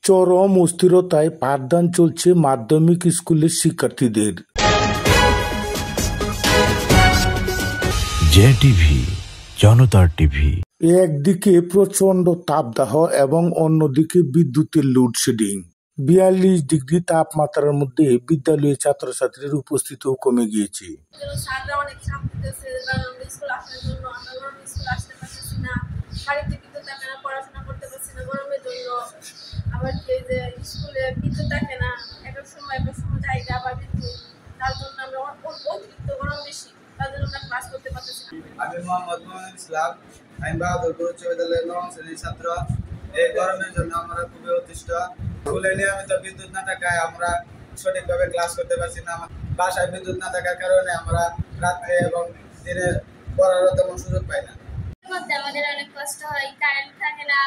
চরম অস্থিরতায় পাঠদান চলছে মাধ্যমিক স্কুলের শিক্ষার্থীদের। জেটিভি, জনতার টিভি। একদিকে প্রচন্ড তাপদাহ এবং অন্যদিকে বিদ্যুতের লোডশেডিং। 42 ডিগ্রি তাপমাত্রার মধ্যে বিদ্যালয়ে ছাত্রছাত্রীর উপস্থিতিও কমে গিয়েছে। আমি মোহাম্মদ মোহাম্মদ ইসলাম, আমি বাহাদুরপুর উচ্চ বিদ্যালয়ের নবম শ্রেণীর ছাত্র। এই গরমের জন্য আমরা খুবই অতিষ্ঠ। স্কুলে নিয়মিত বিদ্যুৎ না থাকায় আমরা সঠিকভাবে ক্লাস করতে পারছি না। বাসায় বিদ্যুৎ না থাকার কারণে আমরা রাত্রে এবং দিনে পড়ারও তেমন সুযোগ পাই না। আমাদের অনেক কষ্ট হয়, কারেন্ট থাকে না,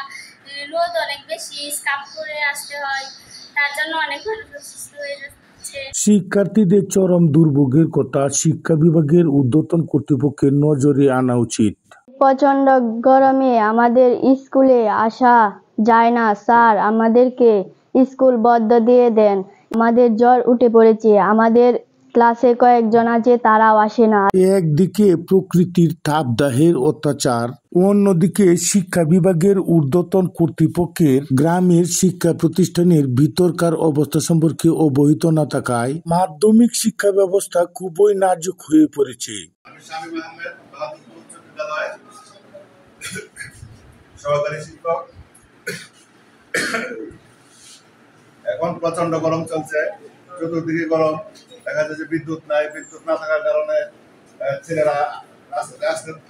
রোদ অনেক বেশি, স্কার্ফ পরে আসতে হয়, তার জন্য অনেক মানুষ অসুস্থ হয়ে যাচ্ছে। শিক্ষার্থীদের চরম দুর্ভোগের কথা শিক্ষা বিভাগের ঊর্ধ্বতন কর্তৃপক্ষের নজরে আনা উচিত। প্রচন্ড গরমে আমাদের স্কুলে আসা যায় না স্যার, আমাদেরকে স্কুল বন্ধ দিয়ে দেন। আমাদের জ্বর উঠে পড়েছে, আমাদের ক্লাসে কয়েকজন আছে তারাও আসে না। একদিকে প্রকৃতির তাপদাহের অত্যাচার, অন্যদিকে শিক্ষা বিভাগের ঊর্ধ্বতন কর্তৃপক্ষের গ্রামের শিক্ষা প্রতিষ্ঠানের ভিতরকার অবস্থা সম্পর্কে অবহিত না থাকায় মাধ্যমিক শিক্ষা ব্যবস্থা খুবই নাজুক হয়ে পড়েছে। সহকারী শিক্ষক। এখন প্রচন্ড গরম চলছে, চতুর্দিকে গরম। দেখা যাচ্ছে বিদ্যুৎ নাই, বিদ্যুৎ না থাকার কারণে ছেলেরা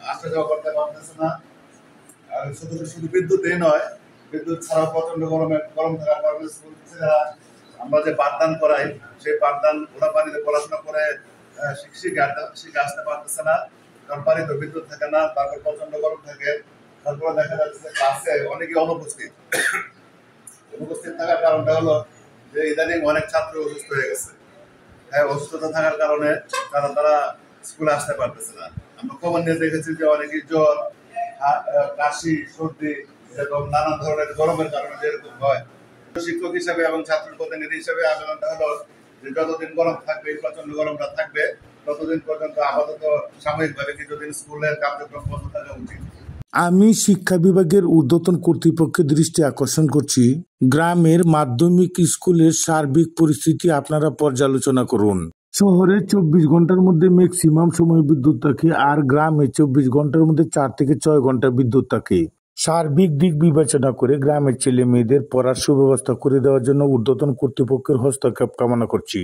আসতে যাওয়া করতে পারতেছে না। আর শুধু বিদ্যুৎই নয়, বিদ্যুৎ ছাড়াও প্রচন্ড গরম থাকার কারণে স্কুল ছেলেরা আমরা যে পাঠদান করাই, সেই পাঠদান ওরা বাড়িতে পড়াশোনা করে শিখে আসতে পারতেছে না, কারণ বাড়িতে বিদ্যুৎ থাকে না। তারপর প্রচন্ড গরম থাকে। তারপরে দেখা যাচ্ছে ক্লাসে অনেকে অনুপস্থিত থাকার কারণটা হলো যে ইদানিং অনেক ছাত্র অসুস্থ হয়ে গেছে। হ্যাঁ, অসুস্থতা থাকার কারণে তারা স্কুলে আসতে পারতেছে না। আমরা খবর নিয়ে দেখেছি যে অনেকেই জ্বর, কাশি, সর্দি, এরকম নানান ধরনের গরমের কারণে যেরকম হয়। শিক্ষক হিসেবে এবং ছাত্র প্রতিনিধি হিসেবে আবেদনটা হলো যে যতদিন গরম থাকবে, প্রচন্ড গরমটা থাকবে, ততদিন পর্যন্ত আপাতত সাময়িকভাবে কিছুদিন স্কুলের কার্যক্রম বন্ধ থাকা উচিত। আমি শিক্ষা বিভাগের ঊর্ধ্বতন কর্তৃপক্ষের দৃষ্টি আকর্ষণ করছি, গ্রামের মাধ্যমিক স্কুলের সার্বিক পরিস্থিতি আপনারা পর্যালোচনা করুন। শহরে 24 ঘন্টার মধ্যে ম্যাক্সিমাম সময় বিদ্যুৎ থাকে, আর গ্রামে 24 ঘন্টার মধ্যে 4 থেকে 6 ঘন্টা বিদ্যুৎ থাকে। সার্বিক দিক বিবেচনা করে গ্রামের ছেলে মেয়েদের পড়ার সুব্যবস্থা করে দেওয়ার জন্য ঊর্ধ্বতন কর্তৃপক্ষের হস্তক্ষেপ কামনা করছি।